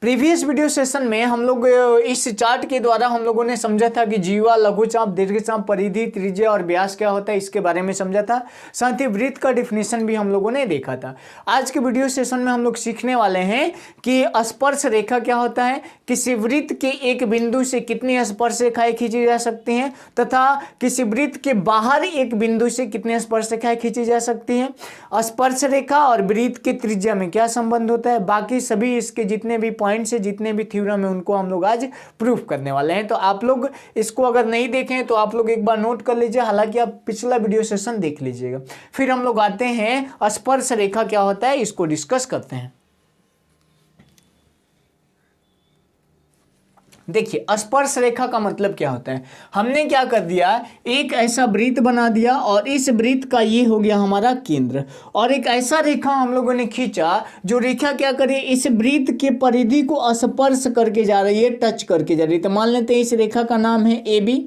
Previous video session में हम लोग इस चार्ट के द्वारा हम लोगों ने समझा था कि जीवा, लघुचाप, दीर्घचाप, परिधि, त्रिज्या और व्यास क्या होता है, इसके बारे में समझा था। साथ ही वृत्त का डिफिनेशन भी हम लोगों ने देखा था। आज के वीडियो सेशन में हम लोग सीखने वाले हैं कि स्पर्श रेखा क्या होता है, किसी वृत्त के एक बिंदु से कितनी स्पर्श रेखाएं खींची जा सकती हैं तथा किसी वृत्त के बाहर एक बिंदु से कितनी स्पर्श रेखाएं खींची जा सकती हैं, स्पर्श रेखा और वृत्त के त्रिज्या में क्या संबंध होता है, बाकी सभी इसके जितने भी पॉइंट्स है, जितने भी थ्योरम है, उनको हम लोग आज प्रूफ करने वाले हैं। तो आप लोग इसको अगर नहीं देखें तो आप लोग एक बार नोट कर लीजिए, हालांकि आप पिछला वीडियो सेशन देख लीजिएगा। फिर हम लोग आते हैं स्पर्श रेखा क्या होता है, इसको डिस्कस करते हैं। देखिए, स्पर्श रेखा का मतलब क्या होता है। हमने क्या कर दिया, एक ऐसा वृत्त बना दिया और इस वृत्त का ये हो गया हमारा केंद्र, और एक ऐसा रेखा हम लोगों ने खींचा जो रेखा क्या करे, इस वृत्त के परिधि को स्पर्श करके जा रही है, टच करके जा रही है। तो मान लेते हैं इस रेखा का नाम है ए बी।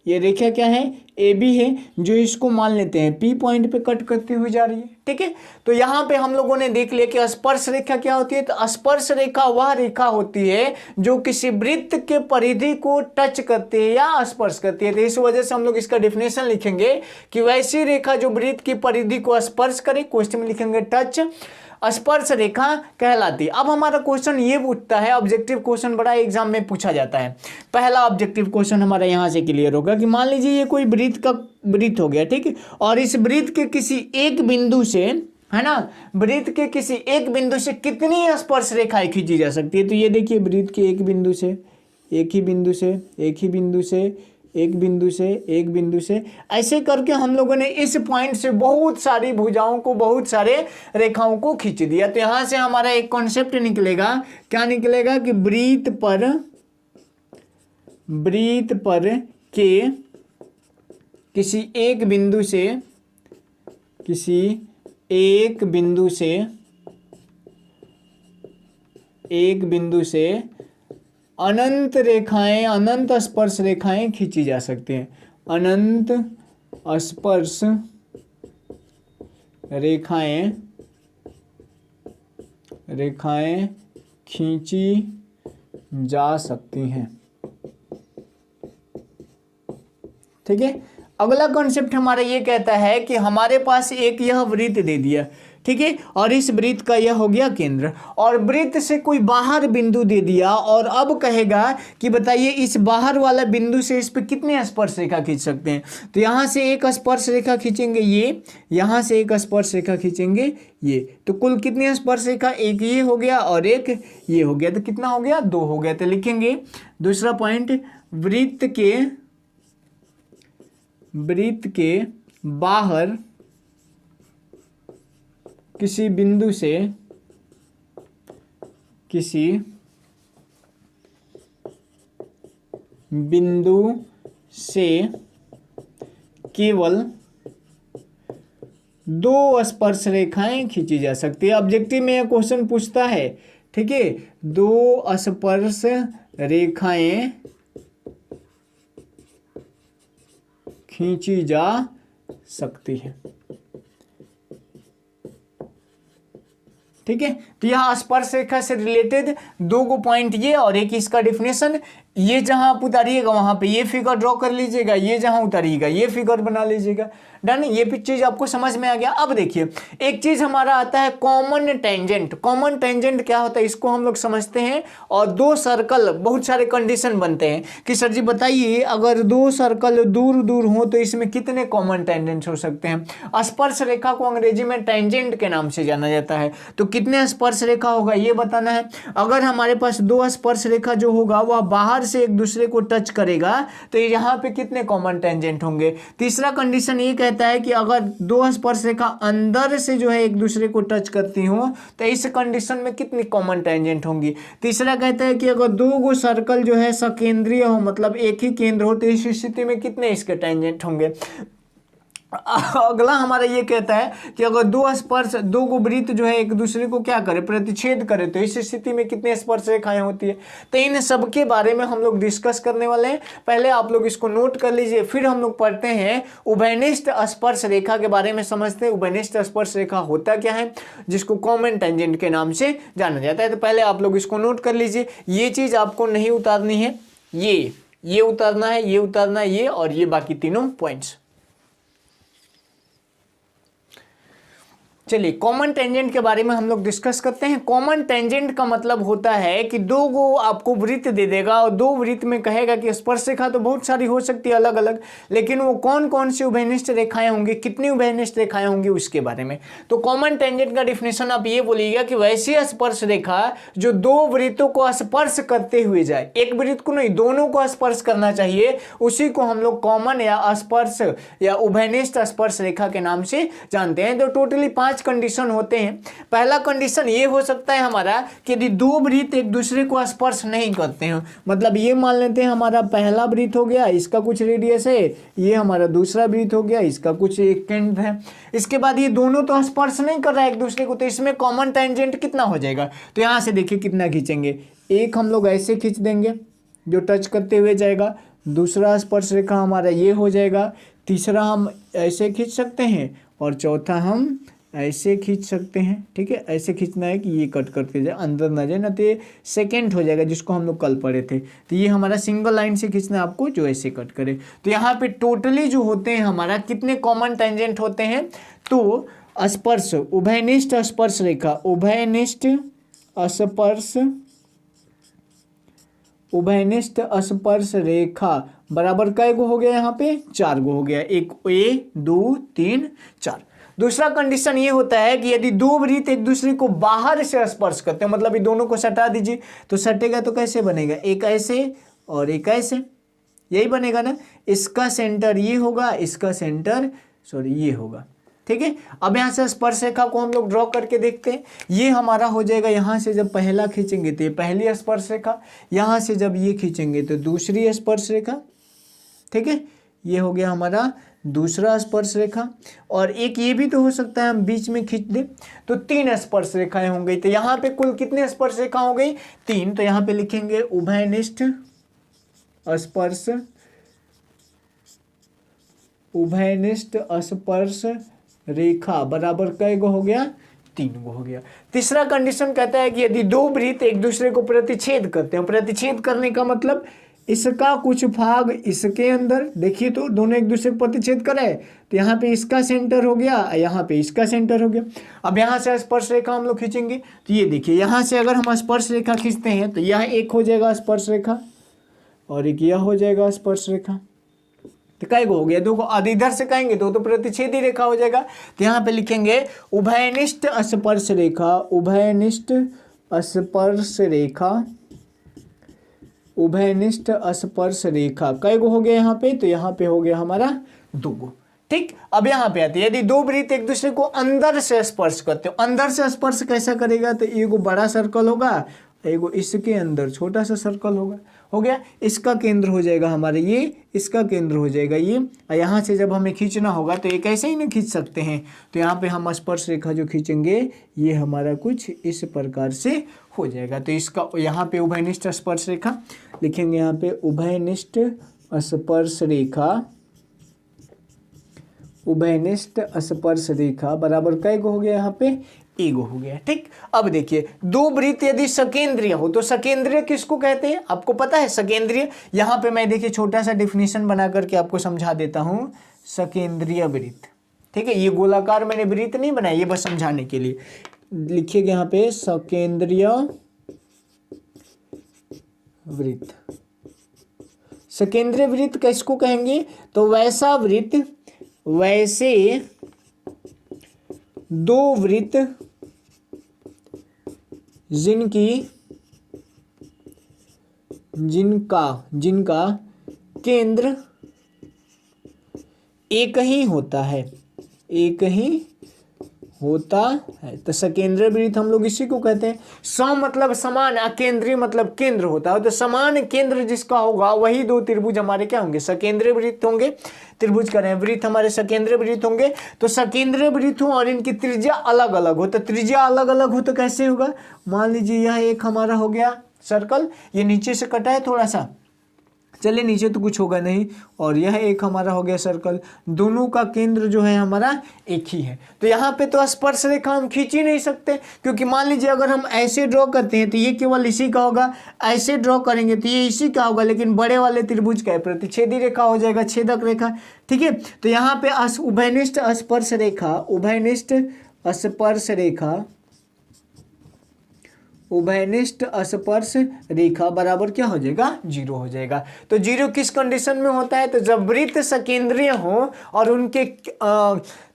ये रेखा क्या है, ए बी है, जो इसको मान लेते हैं पी पॉइंट पे कट करती हुई जा रही है। ठीक है, तो यहाँ पे हम लोगों ने देख लिया कि स्पर्श रेखा क्या होती है। तो स्पर्श रेखा वह रेखा होती है जो किसी वृत्त के परिधि को टच करती है या स्पर्श करती है। तो इस वजह से हम लोग इसका डिफिनेशन लिखेंगे कि वैसी रेखा जो वृत्त की परिधि को स्पर्श करे, क्वेश्चन में लिखेंगे टच, स्पर्श रेखा कहलाती है। अब हमारा क्वेश्चन ये उठता है, ऑब्जेक्टिव क्वेश्चन बड़ा एग्जाम में पूछा जाता है। पहला ऑब्जेक्टिव क्वेश्चन हमारा यहाँ से क्लियर होगा कि मान लीजिए ये कोई वृत्त का वृत्त हो गया, ठीक है, और इस वृत्त के किसी एक बिंदु से, है ना, वृत्त के किसी एक बिंदु से कितनी स्पर्श रेखाएं खींची जा सकती है। तो ये देखिए, वृत्त के एक बिंदु से, एक ही बिंदु से, एक ही बिंदु से, एक बिंदु से, एक बिंदु से, ऐसे करके हम लोगों ने इस पॉइंट से बहुत सारी भुजाओं को, बहुत सारे रेखाओं को खींच दिया। तो यहां से हमारा एक कॉन्सेप्ट निकलेगा, क्या निकलेगा कि वृत्त पर के किसी एक बिंदु से, किसी एक बिंदु से, एक बिंदु से अनंत रेखाएं, अनंत स्पर्श रेखाएं खींची जा सकती हैं। अनंत स्पर्श रेखाएं खींची जा सकती हैं। ठीक है, अगला कॉन्सेप्ट हमारा ये कहता है कि हमारे पास एक यह वृत्त दे दिया, ठीक है, और इस वृत्त का यह हो गया केंद्र, और वृत्त से कोई बाहर बिंदु दे दिया, और अब कहेगा कि बताइए इस बाहर वाला बिंदु से इस पे कितने स्पर्श रेखा खींच सकते हैं। तो यहाँ से एक स्पर्श रेखा खींचेंगे ये, यहाँ से एक स्पर्श रेखा खींचेंगे ये, तो कुल कितनी स्पर्श रेखा, एक ये हो गया और एक ये हो गया, तो कितना हो गया, दो हो गया। तो लिखेंगे दूसरा पॉइंट, वृत्त के बाहर किसी बिंदु से, किसी बिंदु से केवल दो स्पर्श रेखाएं खींची जा सकती है। ऑब्जेक्टिव में यह क्वेश्चन पूछता है, ठीक है, दो स्पर्श रेखाएं खींची जा सकती है। ठीक है, तो यह स्पर्श रेखा से रिलेटेड दो गो पॉइंट ये और एक इसका डिफिनेशन। ये जहां आप उतारिएगा वहां पे ये फिगर ड्रॉ कर लीजिएगा, ये जहां उतारिएगा ये फिगर बना लीजिएगा। डन, ये भी चीज आपको समझ में आ गया। अब देखिए, एक चीज हमारा आता है कॉमन टेंजेंट। कॉमन टेंजेंट क्या होता है, इसको हम लोग समझते हैं। और दो सर्कल, बहुत सारे कंडीशन बनते हैं कि सर जी बताइए, अगर दो सर्कल दूर दूर हो तो इसमें कितने कॉमन टेंजेंट हो सकते हैं। स्पर्श रेखा को अंग्रेजी में टेंजेंट के नाम से जाना जाता है। तो कितने स्पर्श रेखा होगा ये बताना है। अगर हमारे पास दो स्पर्श रेखा जो होगा वह बाहर से एक दूसरे को टच करेगा तो यहाँ पे कितने कॉमन टेंजेंट होंगे। तीसरा कंडीशन ये कहता है कि अगर दो स्पर्श रेखा अंदर से जो है एक दूसरे को टच करती हो तो इस कंडीशन में कितनी कॉमन टेंजेंट होंगी। तीसरा कहता है कि अगर दो गो सर्कल जो है सकेंद्रीय हो, मतलब एक ही केंद्र हो, तो इस स्थिति में कितने इसके टेंजेंट होंगे। अगला हमारा ये कहता है कि अगर दो स्पर्श दो को वृत्त जो है एक दूसरे को क्या करे, प्रतिच्छेद करे, तो इस स्थिति में कितने स्पर्श रेखाएं होती है। तो इन सब के बारे में हम लोग डिस्कस करने वाले हैं। पहले आप लोग इसको नोट कर लीजिए, फिर हम लोग पढ़ते हैं उभयनिष्ठ स्पर्श रेखा के बारे में, समझते हैं उभयनिष्ठ स्पर्श रेखा होता क्या है, जिसको कॉमन टेंजेंट के नाम से जाना जाता है। तो पहले आप लोग इसको नोट कर लीजिए, ये चीज आपको नहीं उतारनी है, ये उतारना है, ये उतारना है, ये और ये बाकी तीनों पॉइंट्स। चलिए कॉमन टेंजेंट के बारे में हम लोग डिस्कस करते हैं। कॉमन टेंजेंट का मतलब होता है कि दो को आपको वृत्त दे देगा और दो वृत्त में कहेगा कि स्पर्श रेखा तो बहुत सारी हो सकती है अलग अलग, लेकिन वो कौन कौन सी उभयनिष्ठ रेखाएं होंगी, कितनी उभयनिष्ठ रेखाएं होंगी उसके बारे में। तो कॉमन टेंजेंट का डिफिनेशन आप ये बोलिएगा कि वैसी स्पर्श रेखा जो दो वृत्तों को स्पर्श करते हुए जाए, एक वृत्त को नहीं दोनों को स्पर्श करना चाहिए, उसी को हम लोग कॉमन या स्पर्श या उभयनिष्ठ स्पर्श रेखा के नाम से जानते हैं। तो टोटली 5 कंडीशन होते हैं। पहला कंडीशन ये हो सकता है हमारा कि यदि दो वृत्त एक दूसरे को स्पर्श नहीं करते हैं, मतलब ये मान लेते हैं हमारा पहला वृत्त हो गया, इसका कुछ रेडियस है, ये हमारा दूसरा वृत्त हो गया, इसका कुछ एक केंद्र है, इसके बाद ये दोनों तो स्पर्श नहीं कर रहा है एक दूसरे को, तो इसमें कॉमन टेंजेंट कितना हो जाएगा। तो यहां से देखिए कितना खींचेंगे, एक हम लोग ऐसे खींच देंगे जो टच करते हुए जाएगा, दूसरा स्पर्श रेखा हमारा ये हो जाएगा, तीसरा हम ऐसे खींच सकते हैं और चौथा हम ऐसे खींच सकते हैं। ठीक है, ऐसे खींचना है कि ये कट करके जाए, अंदर ना जाए, ना तो ये सेकेंड हो जाएगा जिसको हम लोग कल पढ़े थे। तो ये हमारा सिंगल लाइन से खींचना है आपको जो ऐसे कट करे। तो यहाँ पे टोटली जो होते हैं हमारा कितने कॉमन टेंजेंट होते हैं, तो स्पर्श उभयनिष्ठ स्पर्श रेखा, उभयनिष्ठ स्पर्श रेखा बराबर कै गो हो गया, यहाँ पे 4 गो हो गया, एक 1 2 3 4। दूसरा कंडीशन ये होता है कि यदि दो वृत्त एक दूसरे को बाहर से स्पर्श करते हैं, मतलब ये दोनों को सटा दीजिए, तो सटेगा तो कैसे बनेगा, एक ऐसे और एक ऐसे, यही बनेगा ना। इसका सेंटर ये होगा, इसका सेंटर ये होगा। ठीक है, अब यहाँ से स्पर्श रेखा को हम लोग ड्रॉ करके देखते हैं। ये हमारा हो जाएगा, यहाँ से जब पहला खींचेंगे तो ये पहली स्पर्श रेखा, यहाँ से जब ये खींचेंगे तो दूसरी स्पर्श रेखा। ठीक है, ये हो गया हमारा दूसरा स्पर्श रेखा, और एक ये भी तो हो सकता है हम बीच में खींच दें, तो 3 स्पर्श रेखाएं हो गई। तो यहाँ पे कुल कितने स्पर्श रेखा हो गई, 3। तो यहाँ पे लिखेंगे उभयनिष्ठ स्पर्श रेखा बराबर कै गो हो गया, 3 गो हो गया। तीसरा कंडीशन कहता है कि यदि दो वृत्त एक दूसरे को प्रतिच्छेद करते हैं, प्रतिच्छेद करने का मतलब इसका कुछ भाग इसके अंदर, देखिए तो दोनों एक दूसरे को प्रतिच्छेद करे, तो यहाँ पे इसका सेंटर हो गया, यहाँ पे इसका सेंटर हो गया। अब यहाँ से स्पर्श रेखा हम लोग खींचेंगे, तो ये देखिए यहाँ से अगर हम स्पर्श रेखा खींचते हैं तो यह एक हो जाएगा स्पर्श रेखा और एक यह हो जाएगा स्पर्श रेखा। तो कै गो हो गया, 2 को। अब इधर से कहेंगे तो प्रतिच्छेदी रेखा हो जाएगा। तो यहाँ पे लिखेंगे उभयनिष्ठ स्पर्श रेखा, उभयनिष्ठ स्पर्श रेखा, उभयनिष्ठ स्पर्श रेखा कै गो हो गया यहाँ पे, तो यहाँ पे हो गया हमारा 2 गो। ठीक, अब यहाँ पे आते हैं, यदि दो वृत्त एक दूसरे को अंदर से स्पर्श करते हो, अंदर से स्पर्श कैसा करेगा, तो एगो बड़ा सर्कल होगा, एगो इसके अंदर छोटा सा सर्कल होगा, हो गया। इसका केंद्र हो जाएगा हमारे ये, इसका केंद्र हो जाएगा ये, और यहाँ से जब हमें खींचना होगा तो एक ऐसे ही नहीं खींच सकते हैं, तो यहाँ पे हम स्पर्श रेखा जो खींचेंगे ये हमारा कुछ इस प्रकार से हो जाएगा। तो इसका यहाँ पे उभयनिष्ठ स्पर्श रेखा लिखेंगे, यहाँ पे उभयनिष्ठ स्पर्श रेखा, उभयनिष्ठ स्पर्श रेखा बराबर कै गो हो गया, यहाँ पे एगो हो गया। ठीक, अब देखिए दो वृत्त यदि सकेंद्रीय हो, तो सकेंद्रीय किसको कहते हैं, आपको पता है सकेंद्रीय। यहाँ पे मैं देखिए छोटा सा डिफिनेशन बना करके आपको समझा देता हूँ, सकेंद्रीय वृत्त। ठीक है, ये गोलाकार मैंने वृत्त नहीं बनाया, ये बस समझाने के लिए। लिखिएगा यहाँ पे सकेंद्रीय वृत्त। सकेंद्रीय वृत्त किसको कहेंगे, तो वैसा वृत्त, वैसे दो वृत्त जिनका केंद्र एक ही होता है, एक ही होता है। तो सकेंद्रीय वृत्त हम लोग इसी को कहते हैं। सम मतलब समान, अकेंद्रीय मतलब केंद्र होता है। तो समान केंद्र जिसका होगा वही दो त्रिभुज हमारे क्या होंगे, सकेंद्रीय वृत्त होंगे। त्रिभुज करें वृत्त हमारे सकेंद्रीय वृत्त होंगे। तो सकेंद्रीय वृत्त हो और इनकी त्रिज्या अलग अलग हो। तो त्रिज्या अलग अलग हो तो कैसे होगा, मान लीजिए यह एक हमारा हो गया सर्कल, ये नीचे से कटा है थोड़ा सा, चलिए नीचे तो कुछ होगा नहीं, और यह एक हमारा हो गया सर्कल, दोनों का केंद्र जो है हमारा एक ही है। तो यहाँ पे तो स्पर्श रेखा हम खींच ही नहीं सकते, क्योंकि मान लीजिए अगर हम ऐसे ड्रॉ करते हैं तो ये केवल इसी का होगा, ऐसे ड्रॉ करेंगे तो ये इसी का होगा, लेकिन बड़े वाले त्रिभुज का है प्रतिच्छेदी रेखा हो जाएगा, छेदक रेखा। ठीक है, तो यहाँ पे उभयनिष्ठ स्पर्श रेखा, उभयनिष्ठ स्पर्श रेखा, उभयनिष्ठ स्पर्श रेखा बराबर क्या हो जाएगा, 0 हो जाएगा। तो 0 किस कंडीशन में होता है, तो जब वृत्त सकेंद्रीय हो और उनके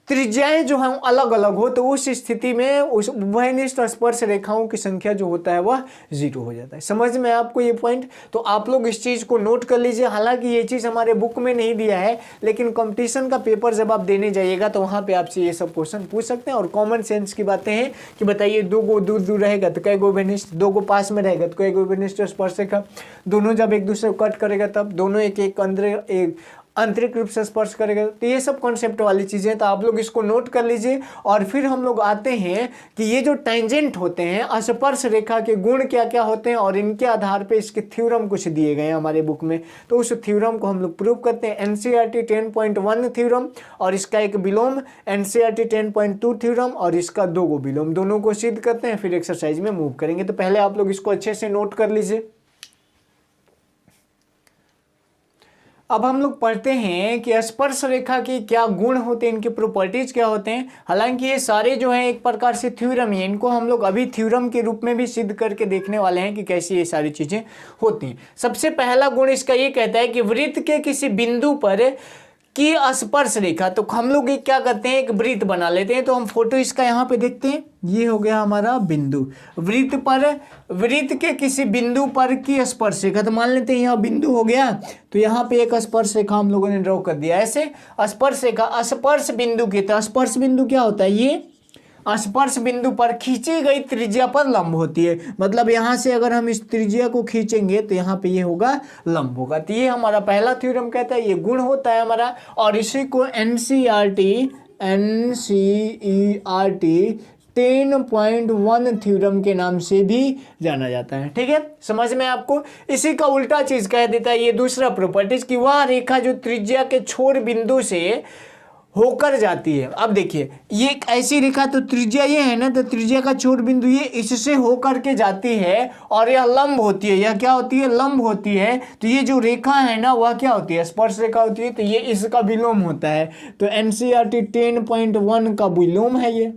त्रिज्याएं जो है अलग अलग हो, तो उस स्थिति में उस उभयनिष्ठ स्पर्श रेखाओं की संख्या जो होता है वह 0 हो जाता है। समझ में आपको ये पॉइंट, तो आप लोग इस चीज़ को नोट कर लीजिए। हालांकि ये चीज़ हमारे बुक में नहीं दिया है, लेकिन कंपटीशन का पेपर जब आप देने जाइएगा तो वहाँ पे आपसे ये सब क्वेश्चन पूछ सकते हैं। और कॉमन सेंस की बातें हैं कि बताइए दो गो दूर दूर रहेगा तो कई गो उभयनिष्ठ, दो गो पास में रहेगा तो कई गो उभयनिष्ठ स्पर्श रेखा, दोनों जब एक दूसरे को कट करेगा तब दोनों एक एक अंदर एक आंतरिक रूप से स्पर्श करेगा। तो ये सब कॉन्सेप्ट वाली चीज़ें, तो आप लोग इसको नोट कर लीजिए। और फिर हम लोग आते हैं कि ये जो टेंजेंट होते हैं, स्पर्श रेखा के गुण क्या क्या होते हैं, और इनके आधार पे इसके थ्योरम कुछ दिए गए हैं हमारे बुक में। तो उस थ्योरम को हम लोग प्रूव करते हैं। एनसीईआरटी 10.1 थ्योरम और इसका एक विलोम, एनसीईआरटी 10.2 थ्योरम और इसका 2 गो विलोम, दोनों को सिद्ध करते हैं, फिर एक्सरसाइज में मूव करेंगे। तो पहले आप लोग इसको अच्छे से नोट कर लीजिए। अब हम लोग पढ़ते हैं कि स्पर्श रेखा की क्या गुण होते हैं, इनके प्रॉपर्टीज क्या होते हैं। हालांकि ये सारे जो हैं एक प्रकार से थ्योरम ही, इनको हम लोग अभी थ्योरम के रूप में भी सिद्ध करके देखने वाले हैं कि कैसी ये सारी चीजें होती हैं। सबसे पहला गुण इसका ये कहता है कि वृत्त के किसी बिंदु पर की स्पर्श रेखा, तो हम लोग ये क्या करते हैं, एक वृत्त बना लेते हैं। तो हम फोटो इसका यहाँ पे देखते हैं, ये हो गया हमारा बिंदु, वृत्त पर, वृत्त के किसी बिंदु पर की स्पर्श रेखा। तो मान लेते हैं यहाँ बिंदु हो गया, तो यहाँ पे एक स्पर्श रेखा हम लोगों ने ड्रॉ कर दिया। ऐसे स्पर्श रेखा स्पर्श बिंदु की, तो स्पर्श बिंदु क्या होता है, ये स्पर्श बिंदु पर खींची गई त्रिज्या पर लंब होती है। मतलब यहाँ से अगर हम इस त्रिज्या को खींचेंगे तो यहाँ पे ये होगा लंब होगा। तो ये हमारा पहला थ्योरम कहता है, ये गुण होता है हमारा। और इसी को एनसीईआरटी 10.1 थ्योरम के नाम से भी जाना जाता है। ठीक है, समझ में आपको। इसी का उल्टा चीज कह देता है ये दूसरा प्रॉपर्टीज कि वह रेखा जो त्रिज्या के छोर बिंदु से होकर जाती है। अब देखिए ये एक ऐसी रेखा, तो त्रिज्या ये है ना, तो त्रिज्या का छोर बिंदु ये इससे होकर के जाती है और यह लंब होती है। यह क्या होती है, लंब होती है। तो ये जो रेखा है ना वह क्या होती है, स्पर्श रेखा होती है। तो ये इसका विलोम होता है। तो एनसीईआरटी 10.1 का विलोम है ये।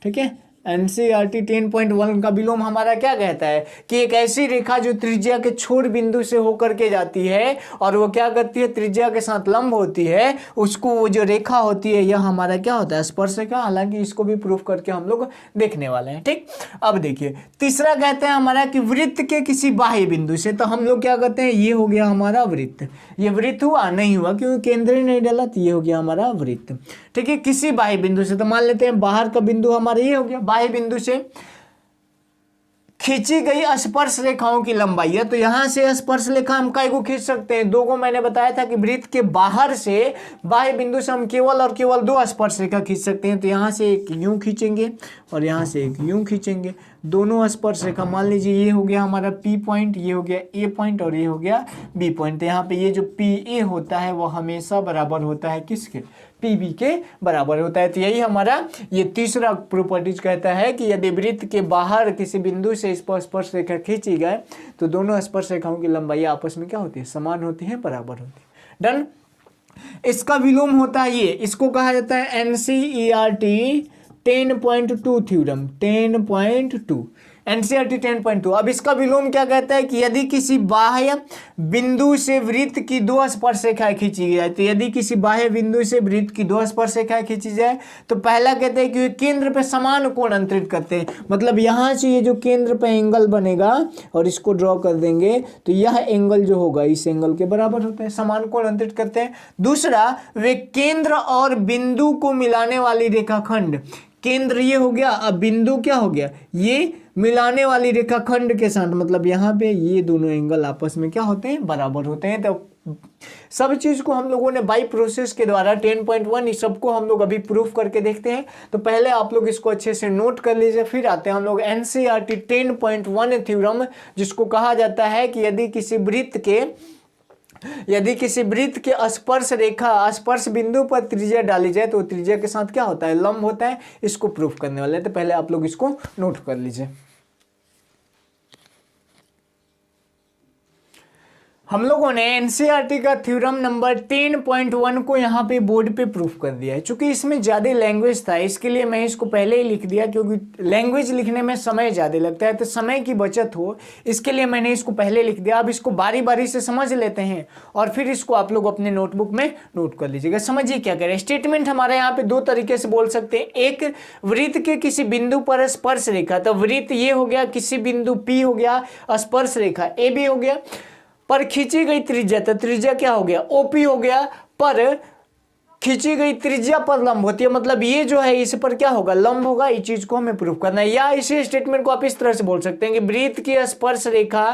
ठीक है, एनसीईआरटी 10.1 का विलोम हमारा क्या कहता है कि एक ऐसी रेखा जो त्रिज्या के छोर बिंदु से होकर के जाती है और वो क्या करती है, त्रिज्या के साथ लंब होती है, उसको वो जो रेखा होती है यह हमारा क्या होता है, स्पर्श रेखा। हालांकि इसको भी प्रूफ करके हम लोग देखने वाले हैं। ठीक, अब देखिए तीसरा कहते हैं हमारा कि वृत्त के किसी बाह्य बिंदु से। तो हम लोग क्या करते हैं, ये हो गया हमारा वृत्त। ये वृत्त हुआ नहीं हुआ क्योंकि केंद्र नहीं डाला, तो ये हो गया हमारा वृत्त। ठीक है, किसी बाह्य बिंदु से, तो मान लेते हैं बाहर का बिंदु हमारा ये हो गया, बाह्य बिंदु से खींची गई स्पर्श रेखाओं की लंबाई है। तो यहां से स्पर्श रेखा हम कई को खींच सकते हैं, 2 को मैंने बताया था कि वृत्त के बाहर से बाह्य बिंदु से हम केवल और केवल 2 स्पर्श रेखा खींच सकते हैं। तो यहां से एक यूं खींचेंगे और यहां से एक यूं खींचेंगे, दोनों स्पर्श रेखा। मान लीजिए ये हो गया हमारा P पॉइंट, ये हो गया A पॉइंट और ये हो गया B पॉइंट। तो यहाँ पे ये जो PA होता है वो हमेशा बराबर होता है किसके, PB के बराबर होता है। तो यही हमारा ये तीसरा प्रॉपर्टीज कहता है कि यदि वृत्त के बाहर किसी बिंदु से स्पर्श रेखा खींची गए तो दोनों स्पर्श रेखाओं की लंबाई आपस में क्या होती है, समान होती है, बराबर होती है। डन। इसका विलोम होता है ये, इसको कहा जाता है एनसीईआरटी 10.2 थ्योरम, 10.2। एनसीईआरटी 10.2। अब इसका विलोम क्या कहता है कि यदि किसी बाह्य बिंदु से वृत्त की दो स्पर्श रेखाएं खींची जाए, तो यदि किसी बाह्य बिंदु से वृत्त की दो स्पर्श रेखाएं खींची जाए तो पहला कहते हैं कि वे केंद्र पे समान कोण अंतरित करते हैं। मतलब यहां से ये जो केंद्र पे एंगल बनेगा और इसको ड्रॉ कर देंगे तो यह एंगल जो होगा इस एंगल के बराबर होता है, समान कोण अंतरित करते हैं। दूसरा, वे केंद्र और बिंदु को मिलाने वाली रेखाखंड, केंद्र ये हो गया, अब बिंदु क्या हो गया, ये मिलाने वाली रेखाखंड के साथ, मतलब यहाँ पे ये दोनों एंगल आपस में क्या होते हैं, बराबर होते हैं। तो सब चीज को हम लोगों ने बाई प्रोसेस के द्वारा 10.1 इस सबको हम लोग अभी प्रूफ करके देखते हैं। तो पहले आप लोग इसको अच्छे से नोट कर लीजिए, फिर आते हैं हम लोग एनसीईआरटी 10.1 थ्योरम, जिसको कहा जाता है कि यदि किसी वृत्त के स्पर्श बिंदु पर त्रिज्या डाली जाए तो त्रिज्या के साथ क्या होता है, लंब होता है। इसको प्रूफ करने वाले हैं, तो पहले आप लोग इसको नोट कर लीजिए। हम लोगों ने एनसीईआरटी का थ्योरम नंबर 10.1 को यहाँ पे बोर्ड पे प्रूफ कर दिया है। चूंकि इसमें ज़्यादा लैंग्वेज था इसके लिए मैं इसको पहले ही लिख दिया, क्योंकि लैंग्वेज लिखने में समय ज़्यादा लगता है, तो समय की बचत हो इसके लिए मैंने इसको पहले लिख दिया। अब इसको बारी बारी से समझ लेते हैं और फिर इसको आप लोग अपने नोटबुक में नोट कर लीजिएगा। समझिए क्या करें, स्टेटमेंट हमारे यहाँ पे दो तरीके से बोल सकते हैं। एक, वृत्त के किसी बिंदु पर स्पर्श रेखा, तो वृत्त ये हो गया, किसी बिंदु P हो गया, स्पर्श रेखा AB हो गया, पर खींची गई त्रिज्या, तो त्रिज्या क्या हो गया, OP हो गया, पर खींची गई त्रिज्या पर लंब होती है, मतलब ये जो है इस पर क्या होगा, लंब होगा। इस चीज को हमें प्रूफ करना है। या इसी स्टेटमेंट को आप इस तरह से बोल सकते हैं कि वृत्त की स्पर्श रेखा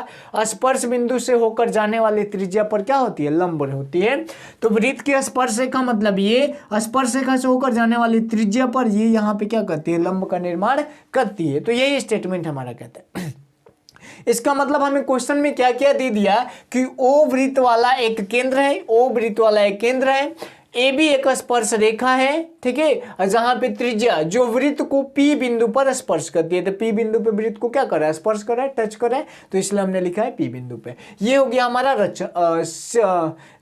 स्पर्श बिंदु से होकर जाने वाली त्रिज्या पर क्या होती है, लंब होती है। तो वृत्त की स्पर्श रेखा मतलब ये स्पर्श रेखा से होकर जाने वाली त्रिज्या पर ये यहाँ पे क्या करती है, लंब का निर्माण करती है। तो यही स्टेटमेंट हमारा कहता है। इसका मतलब हमें क्वेश्चन में क्या क्या दे दिया कि O वृत्त वाला एक केंद्र है, O वृत्त वाला एक केंद्र है, AB एक स्पर्श रेखा है, ठीक है, जहां पे त्रिज्या जो वृत्त को P बिंदु पर स्पर्श करती है, तो P बिंदु पे वृत्त को क्या कर रहा है, स्पर्श कर रहा है, टच कर रहा है, तो इसलिए हमने लिखा है P बिंदु पे। ये हो गया हमारा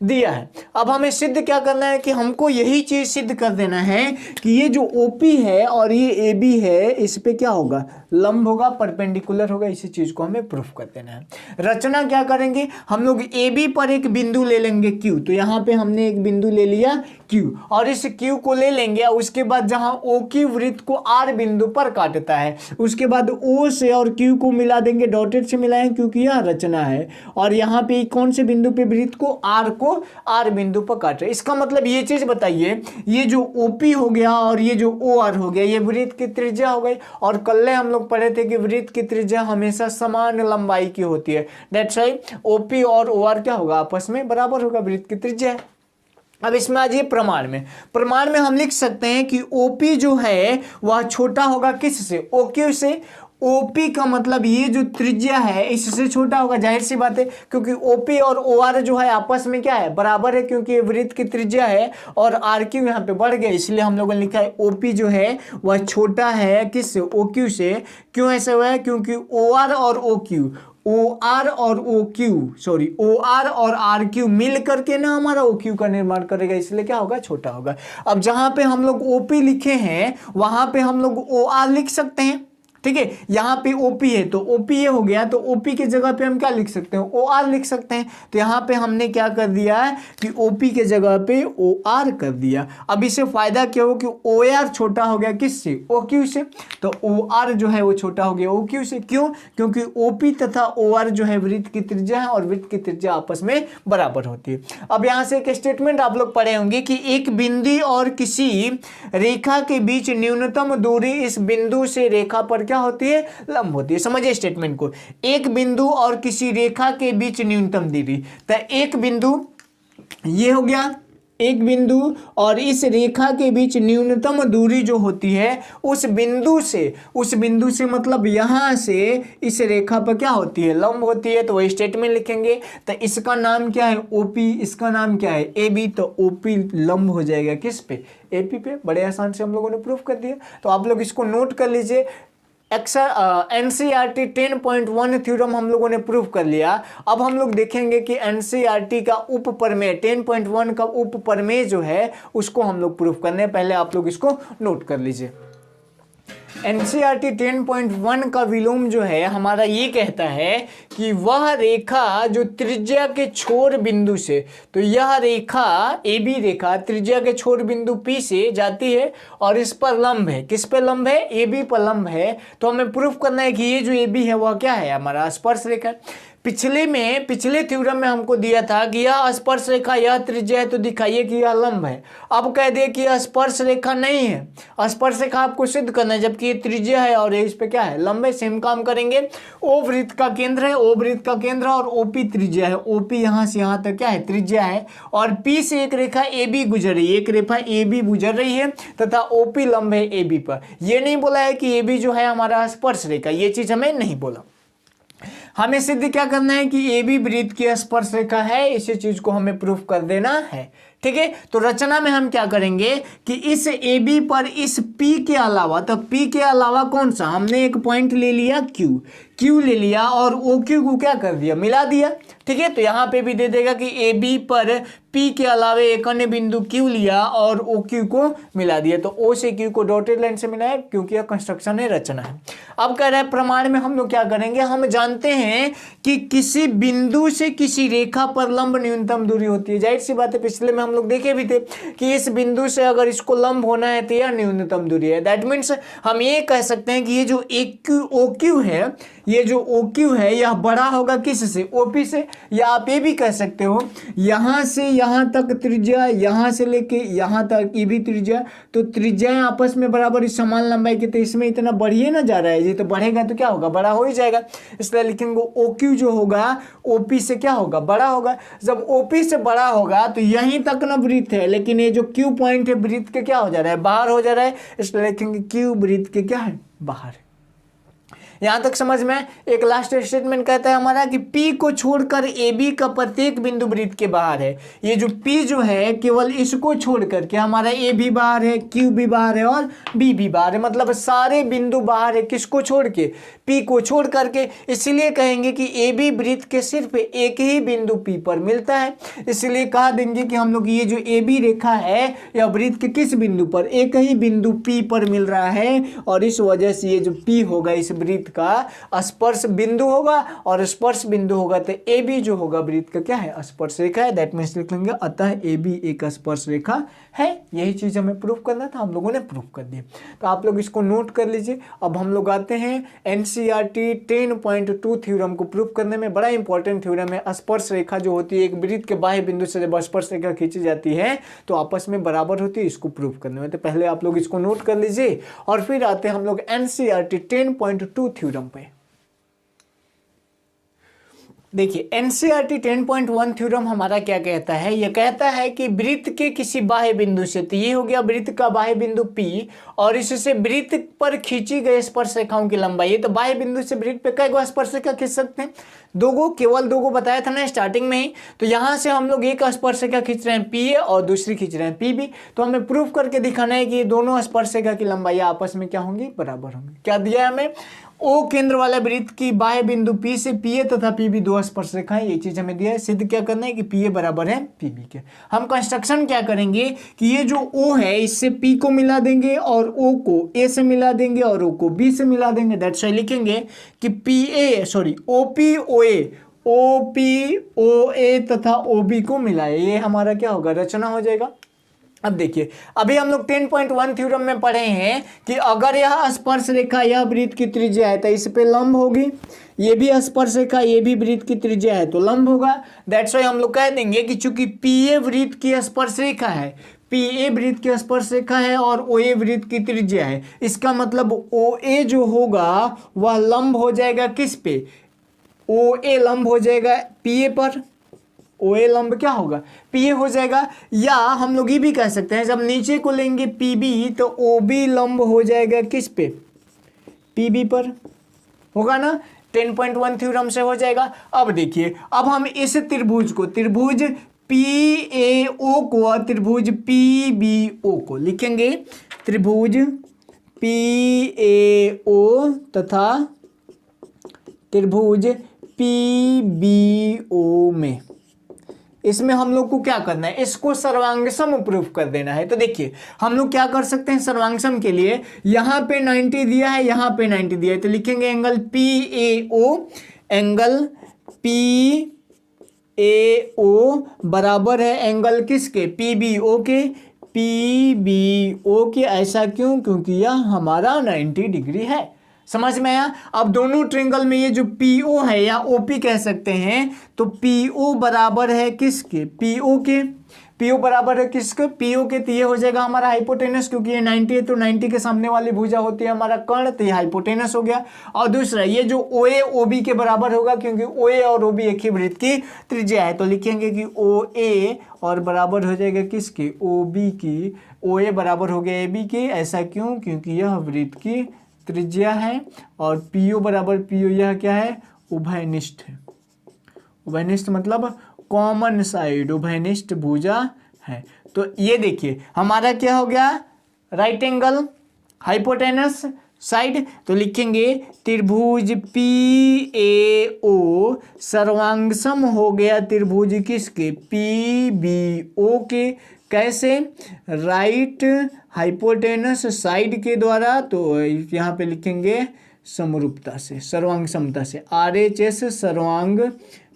दिया है। अब हमें सिद्ध क्या करना है कि हमको यही चीज सिद्ध कर देना है कि ये जो OP है और ये AB है, इस पे क्या होगा, लंब होगा, परपेंडिकुलर होगा। इसी चीज को हमें प्रूफ कर देना है। रचना क्या करेंगे, हम लोग AB पर एक बिंदु ले लेंगे Q, तो यहाँ पे हमने एक बिंदु ले लिया Q और इस Q को ले लेंगे। उसके बाद जहां OQ वृत्त को R बिंदु पर काटता है, उसके बाद O से और Q को मिला देंगे, डॉटेड से मिलाएं क्योंकि यह रचना है। और यहाँ पे कौन से बिंदु पे वृत्त को R बिंदु पर काट रहे हैं। इसका मतलब ये चीज बताइए, ये जो OP हो गया और ये जो OR हो गया, ये वृत्त की त्रिज्या हो गई। और कल हम लोग पढ़े थे कि वृत्त की त्रिज्या हमेशा समान लंबाई की होती है। दैट्स व्हाई OP और OR क्या होगा, आपस में बराबर होगा, वृत्त की त्रिज्या है। अब इसमें आ जाइए प्रमाण में हम लिख सकते हैं कि OP जो है वह छोटा होगा किससे, OQ से। OP का मतलब ये जो त्रिज्या है इससे छोटा होगा, जाहिर सी बात है, क्योंकि OP और OR जो है आपस में क्या है, बराबर है, क्योंकि ये वृत्त की त्रिज्या है और RQ यहाँ पे बढ़ गया, इसलिए हम लोगों ने लिखा है OP जो है वह छोटा है किससे, OQ से। क्यों ऐसा हुआ है, क्योंकि OR और RQ मिल करके ना हमारा OQ का निर्माण करेगा, इसलिए क्या होगा, छोटा होगा। अब जहां पे हम लोग OP लिखे हैं वहां पे हम लोग OR लिख सकते हैं, ठीक है। यहाँ पे OP है तो OP ये हो गया, तो OP की जगह पे हम क्या लिख सकते हैं, OR लिख सकते हैं। तो यहाँ पे हमने क्या कर दिया है कि OP के जगह पे OR कर दिया। अब इससे फायदा क्या हो कि OR छोटा हो गया किससे, OQ से, तो OR जो है वो छोटा हो गया OQ से। क्यों, क्योंकि OP तथा OR जो है वृत्त की त्रिज्या है और वृत्त की त्रिज्या आपस में बराबर होती है। अब यहाँ से एक स्टेटमेंट आप लोग पढ़े होंगे कि एक बिंदु और किसी रेखा के बीच न्यूनतम दूरी इस बिंदु से रेखा पर क्या होती है, लंब होती है। समझिए स्टेटमेंट को, एक बिंदु और किसी रेखा के बीच न्यूनतम दूरी, तो एक बिंदु ये हो गया, एक बिंदु और इस रेखा के बीच न्यूनतम दूरी जो होती है उस बिंदु से मतलब यहां से इस रेखा पर क्या होती है, लंब होती है। तो वही स्टेटमेंट लिखेंगे। तो इसका नाम क्या है, OP, इसका नाम क्या है, AB, तो OP लंब हो जाएगा किस पे, AP पे। बड़े आसान से हम लोगों ने प्रूफ कर दिया। तो आप लोग इसको नोट कर लीजिए। एनसीईआरटी 10.1 थ्योरम हम लोगों ने प्रूव कर लिया। अब हम लोग देखेंगे कि एनसीईआरटी का उप प्रमेय 10.1 का उप प्रमेय जो है उसको हम लोग प्रूव करने, पहले आप लोग इसको नोट कर लीजिए। एनसीईआरटी 10.1 का विलोम जो है हमारा ये कहता है कि वह रेखा जो त्रिज्या के छोर बिंदु से, तो यह रेखा AB रेखा त्रिज्या के छोर बिंदु P से जाती है और इस पर लंब है। किस पे लंब है? AB पर लंब है। तो हमें प्रूफ करना है कि ये जो AB है वह क्या है? हमारा स्पर्श रेखा। पिछले थ्योरम में हमको दिया था कि यह स्पर्श रेखा यह त्रिज्या है तो दिखाइए कि यह लंब है। अब कह दे कि यह स्पर्श रेखा नहीं है, स्पर्श रेखा आपको सिद्ध करना है, जबकि ये त्रिज्या है और इस पे क्या है? लंब है। सेम काम करेंगे। O वृत्त का केंद्र है, O वृत्त का केंद्र और OP त्रिज्या है। OP यहाँ से यहाँ तक क्या है? त्रिज्या है। और P से एक रेखा AB गुजर रही है, एक रेखा AB गुजर रही है तथा OP लंब है AB पर। यह नहीं बोला है कि AB जो है हमारा स्पर्श रेखा, ये चीज हमें नहीं बोला। हमें सिद्ध क्या करना है कि AB वृत्त की स्पर्श रेखा है, इसी चीज को हमें प्रूफ कर देना है। ठीक है, तो रचना में हम क्या करेंगे कि इस AB पर इस P के अलावा, तो P के अलावा कौन सा? हमने एक पॉइंट ले लिया Q ले लिया और OQ को क्या कर दिया? मिला दिया। ठीक है, तो यहाँ पे भी दे देगा कि AB पर P के अलावा एक अन्य बिंदु Q लिया और OQ को मिला दिया। तो O से Q को डॉटेड लाइन से मिलाया क्योंकि यह कंस्ट्रक्शन है, रचना है। अब कह रहा है प्रमाण में हम लोग क्या करेंगे, हम जानते हैं कि किसी बिंदु से किसी रेखा पर लंब न्यूनतम दूरी होती है। जाहिर सी बात है, पिछले में हम लोग देखे भी थे कि इस बिंदु से अगर इसको लंब होना है तो यह न्यूनतम दूरी है। दैट मीन्स हम ये कह सकते हैं कि ये जो OQ है, ये जो OQ है यह बड़ा होगा किससे? OP से। या आप ये भी कह सकते हो यहां से यहां तक त्रिज्या, यहां से लेके यहां तक ये भी त्रिज्या, तो त्रिज्याएं आपस में बराबर इस समान लंबाई के, तो इसमें इतना बढ़िए ना जा रहा है, ये तो बढ़ेगा तो क्या होगा? बड़ा हो ही जाएगा। इसलिए लिखेंगे OQ जो होगा OP से क्या होगा? बड़ा होगा। जब OP से बड़ा होगा तो यहीं तक ना वृत्त है, लेकिन ये जो Q पॉइंट है वृत्त के क्या हो जा रहा है? बाहर हो जा रहा है। इसलिए लिखेंगे Q वृत्त के क्या है? बाहर। यहां तक समझ में? एक लास्ट स्टेटमेंट कहता है हमारा कि P को छोड़कर AB का प्रत्येक बिंदु वृत्त के बाहर है। ये जो P जो है केवल इसको छोड़कर के हमारा A भी बाहर है, Q भी बाहर है और B भी बाहर है, मतलब सारे बिंदु बाहर है। किसको छोड़ के? P को छोड़ करके। इसलिए कहेंगे कि AB वृत्त के सिर्फ एक ही बिंदु P पर मिलता है। इसलिए कह देंगे कि हम लोग ये जो AB रेखा है यह वृत्त के किस बिंदु पर? एक ही बिंदु P पर मिल रहा है और इस वजह से ये जो P होगा इस वृत्त का स्पर्श बिंदु होगा और स्पर्श बिंदु होगा तो AB जो होगा वृत्त का क्या है? स्पर्श रेखा है। दैट मींस लिख लेंगे अतः AB एक स्पर्श रेखा है। यही चीज हमें प्रूफ करना था, हम लोगों ने प्रूफ कर दिया। तो आप लोग इसको नोट कर लीजिए। अब हम लोग आते हैं एनसीईआरटी 10.2 थ्योरम को प्रूफ करने में। बड़ा इंपॉर्टेंट थ्योरम है। स्पर्श रेखा जो होती है एक वृत्त के बाह्य बिंदु से जब स्पर्श रेखा खींची जाती है तो आपस में बराबर होती है, इसको प्रूफ करने में। तो पहले आप लोग इसको नोट कर लीजिए और फिर आते हैं हम लोग एनसीईआरटी 10.2 थ्योरम पे। देखिए एनसीईआरटी 10.1 थ्योरम हमारा क्या कहता है? यह कहता है कि वृत्त के किसी बाह्य बिंदु से, तो ये हो गया वृत्त का बाह्य बिंदु P, और इससे वृत्त पर खींची गई स्पर्श रेखाओं की लंबाई। तो बाह्य बिंदु से वृत्त पे कई गो स्पर्श रेखा खींच सकते हैं? दो गो, केवल दो गो बताया था ना स्टार्टिंग में ही। तो यहां से हम लोग एक स्पर्श रेखा खींच रहे हैं PA और दूसरी खींच रहे हैं PB। तो हमें प्रूफ करके दिखाना है कि ये दोनों स्पर्श रेखा की लंबाई आपस में क्या होंगी? बराबर होंगी। क्या दिया है हमें? O केंद्र वाला वृत्त की बाह्य बिंदु P से PA तथा PB दो स्पर्श रेखाएं, ये चीज हमें दिया है। सिद्ध क्या करना है कि PA बराबर है PB के। हम कंस्ट्रक्शन क्या करेंगे कि ये जो O है इससे P को मिला देंगे और O को A से मिला देंगे और O को B से मिला देंगे। दैट्स व्हाई लिखेंगे कि OP OA तथा OB को मिलाए। ये हमारा क्या होगा? रचना हो जाएगा। अब देखिए अभी हम लोग 10.1 थ्योरम में पढ़े हैं कि अगर यह स्पर्श रेखा यह वृत्त की त्रिज्या है तो इस पे लंब होगी। ये भी स्पर्श रेखा ये भी वृत्त की त्रिज्या है तो लंब होगा। दैट्स व्हाई हम लोग कह देंगे कि चूंकि PA वृत्त की स्पर्श रेखा है, PA वृत्त की स्पर्श रेखा है और OA वृत्त की त्रिज्या है, इसका मतलब OA जो होगा वह लंब हो जाएगा किस पे? OA लंब हो जाएगा PA पर। OA लंब क्या होगा? PA हो जाएगा। या हम लोग ये भी कह सकते हैं जब नीचे को लेंगे PB तो OB लंब हो जाएगा किस पे? PB पर होगा ना। 10.1 थ्योरम से हो जाएगा। अब देखिए अब हम इस त्रिभुज को, त्रिभुज PAO को और त्रिभुज PBO को लिखेंगे। त्रिभुज PAO तथा त्रिभुज PBO में इसमें हम लोग को क्या करना है, इसको सर्वांगसम प्रूफ कर देना है। तो देखिए हम लोग क्या कर सकते हैं सर्वांगसम के लिए, यहाँ पे 90 दिया है, यहाँ पे 90 दिया है, तो लिखेंगे एंगल PAO, एंगल PAO बराबर है एंगल किसके, PBO के, PBO के। ऐसा क्यों, क्योंकि यह हमारा 90 डिग्री है। समझ में आया। अब दोनों ट्रायंगल में ये जो PO है या OP कह सकते हैं, तो PO बराबर है किसके, PO के। PO बराबर है किसके, PO के, तो ये हो जाएगा हमारा हाइपोटेनस, क्योंकि ये 90 है तो 90 के सामने वाली भुजा होती है हमारा कर्ण, तो ये हाइपोटेनस हो गया। और दूसरा ये जो OA OB के बराबर होगा, क्योंकि OA और OB एक ही वृत्त की त्रिज्या है, तो लिखेंगे कि OA और बराबर हो जाएगा किसके, OB की। OA बराबर हो गया AB की। ऐसा क्यों, क्योंकि यह वृत्त की त्रिज्या है। और PO बराबर PO, यह क्या है, उभयनिष्ठ है। उभयनिष्ठ मतलब कॉमन साइड, उभयनिष्ठ भुजा है। तो ये देखिए हमारा क्या हो गया, राइट एंगल हाइपोटेनस साइड। तो लिखेंगे त्रिभुज PAO सर्वांगसम हो गया त्रिभुज किसके, PBO के। कैसे, राइट हाइपोटेनस साइड के द्वारा। तो यहाँ पे लिखेंगे समरूपता से, सर्वांग समता से, RHS सर्वांग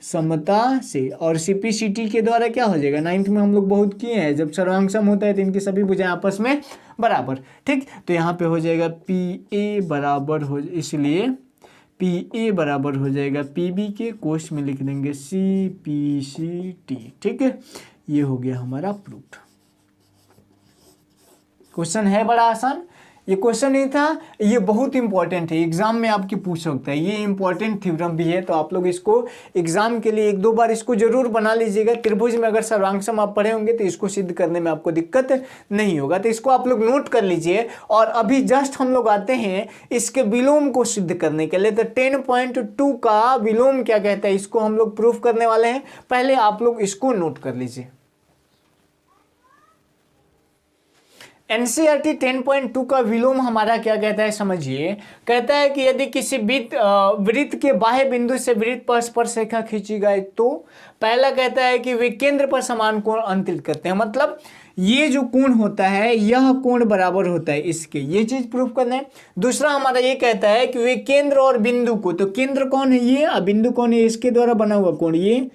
समता से। और CPCT के द्वारा क्या हो जाएगा, 9th में हम लोग बहुत किए हैं, जब सर्वांग सम होता है तो इनकी सभी भुजाएं आपस में बराबर। ठीक, तो यहाँ पे हो जाएगा PA बराबर हो, इसलिए PA बराबर हो जाएगा PB के, कोष्ठ में लिख देंगे CPCT। ठीक है, ये हो गया हमारा प्रूफ। क्वेश्चन है बड़ा आसान, ये क्वेश्चन नहीं था, ये बहुत इंपॉर्टेंट है, एग्जाम में आपकी पूछ सकता है। ये इंपॉर्टेंट थ्योरम भी है, तो आप लोग इसको एग्जाम के लिए 1-2 बार इसको जरूर बना लीजिएगा। त्रिभुज में अगर सर्वांगसम आप पढ़े होंगे तो इसको सिद्ध करने में आपको दिक्कत नहीं होगा, तो इसको आप लोग नोट कर लीजिए। और अभी जस्ट हम लोग आते हैं इसके विलोम को सिद्ध करने के लिए। तो 10.2 का विलोम क्या कहता है, इसको हम लोग प्रूफ करने वाले हैं। पहले आप लोग इसको नोट कर लीजिए। NCERT 10.2 का विलोम हमारा क्या कहता है, समझिए। कहता है कि यदि किसी वृत्त के बाह्य बिंदु से वृत्त पर स्पर्शरेखा खींची जाए, तो पहला कहता है कि वे केंद्र पर समान कोण अंतरित करते हैं। मतलब ये जो कोण होता है, यह कोण बराबर होता है इसके, ये चीज प्रूफ करना है। दूसरा हमारा ये कहता है कि वे केंद्र और बिंदु को, तो केंद्र कौन है ये, और बिंदु कौन है, इसके द्वारा बना हुआ कोण ये,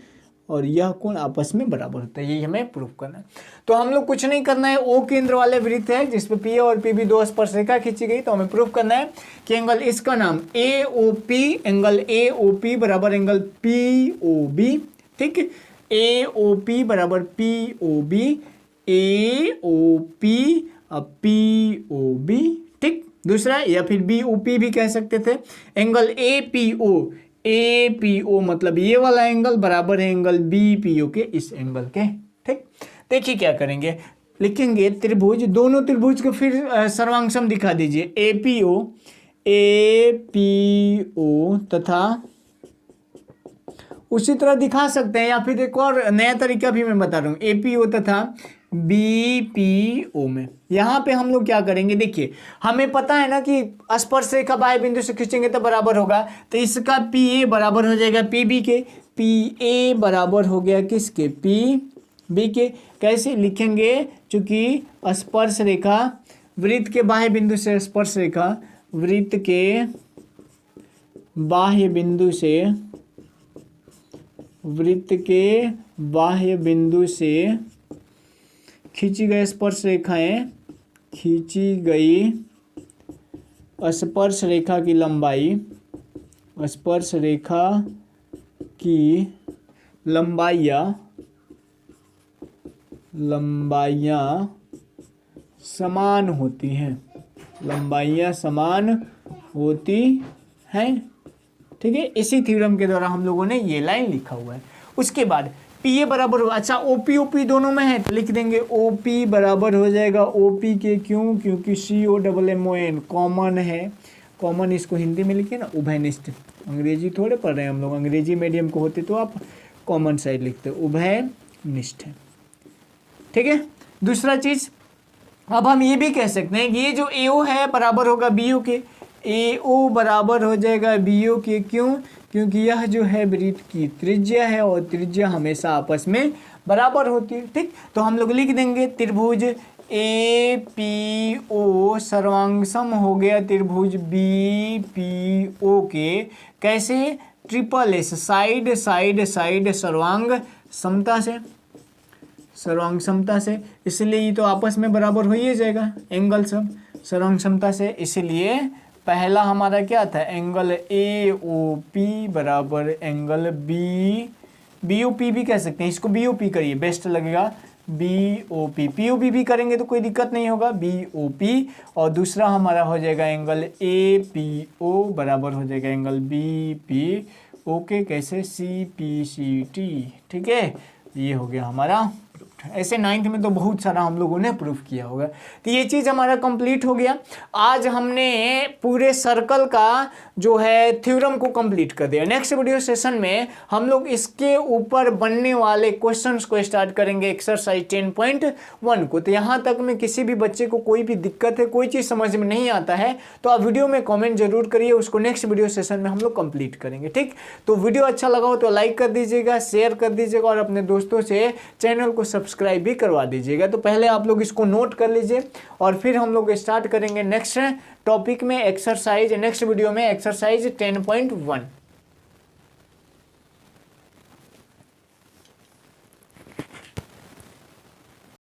और यह कोण आपस में बराबर होता है। ये हमें प्रूफ करना है। तो हम लोग कुछ नहीं करना है, O केंद्र वाले वृत्त है जिसपे PA और PB दो स्पर्शरेखा खींची गई, तो हमें प्रूफ करना है कि एंगल इसका नाम AOP, एंगल AOP बराबर एंगल POB। ठीक, AOP बराबर POB, AOP अब POB। ठीक, दूसरा या फिर BOP भी कह सकते थे। एंगल APO मतलब ये वाला एंगल बराबर है एंगल BPO के, इस एंगल के। ठीक, देखिए क्या करेंगे, लिखेंगे त्रिभुज, दोनों त्रिभुज को फिर सर्वांगसम दिखा दीजिए। APO तथा उसी तरह दिखा सकते हैं, या फिर एक और नया तरीका भी मैं बता रहा हूँ, APO तथा BPO में। यहाँ पे हम लोग क्या करेंगे, देखिए हमें पता है ना कि स्पर्शरेखा बाह्य बिंदु से खींचेंगे तो बराबर होगा, तो इसका PA बराबर हो जाएगा PB के, PA बराबर हो गया किसके, PB के। कैसे लिखेंगे, चूंकि स्पर्शरेखा वृत्त के बाह्य बिंदु से, स्पर्शरेखा वृत्त के बाह्य बिंदु से, वृत्त के बाह्य बिंदु से खींची गई स्पर्श रेखाएं, खींची गई स्पर्श रेखा की लंबाई, स्पर्श रेखा की लंबाइयाँ समान होती हैं, लंबाइयाँ समान होती हैं। ठीक है, इसी थ्योरम के द्वारा हम लोगों ने ये लाइन लिखा हुआ है। उसके बाद PA बराबर, अच्छा OP दोनों में है तो लिख देंगे OP बराबर हो जाएगा OP के, क्यों, क्योंकि COMMON कॉमन है, कॉमन इसको हिंदी में लिखिए ना, उभयनिष्ठ। अंग्रेजी थोड़े पढ़ रहे हैं हम लोग, अंग्रेजी मीडियम को होते तो आप कॉमन साइड लिखते, उभयनिष्ठ है। ठीक है, दूसरा चीज अब हम ये भी कह सकते हैं कि ये जो AO है बराबर होगा BO के, AO बराबर हो जाएगा BO के, क्यों, क्योंकि यह जो है वृत्त की त्रिज्या है और त्रिज्या हमेशा आपस में बराबर होती है। ठीक, तो हम लोग लिख देंगे त्रिभुज ए पी ओ सर्वांग सम हो गया त्रिभुज बी पी ओ के कैसे, triple S side side side सर्वांग समता से, सर्वांग समता से, इसलिए ये तो आपस में बराबर हो ही जाएगा एंगल सब सर्वांग समता से। इसलिए पहला हमारा क्या था, एंगल ए ओ पी बराबर एंगल बी ओ पी भी कह सकते हैं, इसको बी ओ पी करिए बेस्ट लगेगा, B O P, P O P भी करेंगे तो कोई दिक्कत नहीं होगा, बी ओ पी। और दूसरा हमारा हो जाएगा एंगल ए पी ओ बराबर हो जाएगा एंगल बी पी ओ के कैसे, सी पी सी टी। ठीक है, ये हो गया हमारा। ऐसे 9th में तो बहुत सारा हम लोगों ने प्रूफ किया होगा। तो ये चीज़ हमारा कंप्लीट हो गया। आज हमने पूरे सर्कल का जो है थ्योरम को कंप्लीट कर दिया। नेक्स्ट वीडियो सेशन में हम लोग इसके ऊपर बनने वाले क्वेश्चंस को स्टार्ट करेंगे एक्सरसाइज 10.1 को। तो यहाँ तक में किसी भी बच्चे को कोई भी दिक्कत है, कोई चीज़ समझ में नहीं आता है तो आप वीडियो में कॉमेंट जरूर करिए, उसको नेक्स्ट वीडियो सेशन में हम लोग कंप्लीट करेंगे। ठीक, तो वीडियो अच्छा लगा हो तो लाइक कर दीजिएगा, शेयर कर दीजिएगा और अपने दोस्तों से चैनल को सब्सक्राइब भी करवा दीजिएगा। तो पहले आप लोग इसको नोट कर लीजिए और फिर हम लोग स्टार्ट करेंगे नेक्स्ट टॉपिक में एक्सरसाइज, नेक्स्ट वीडियो में एक्सरसाइज 10.1।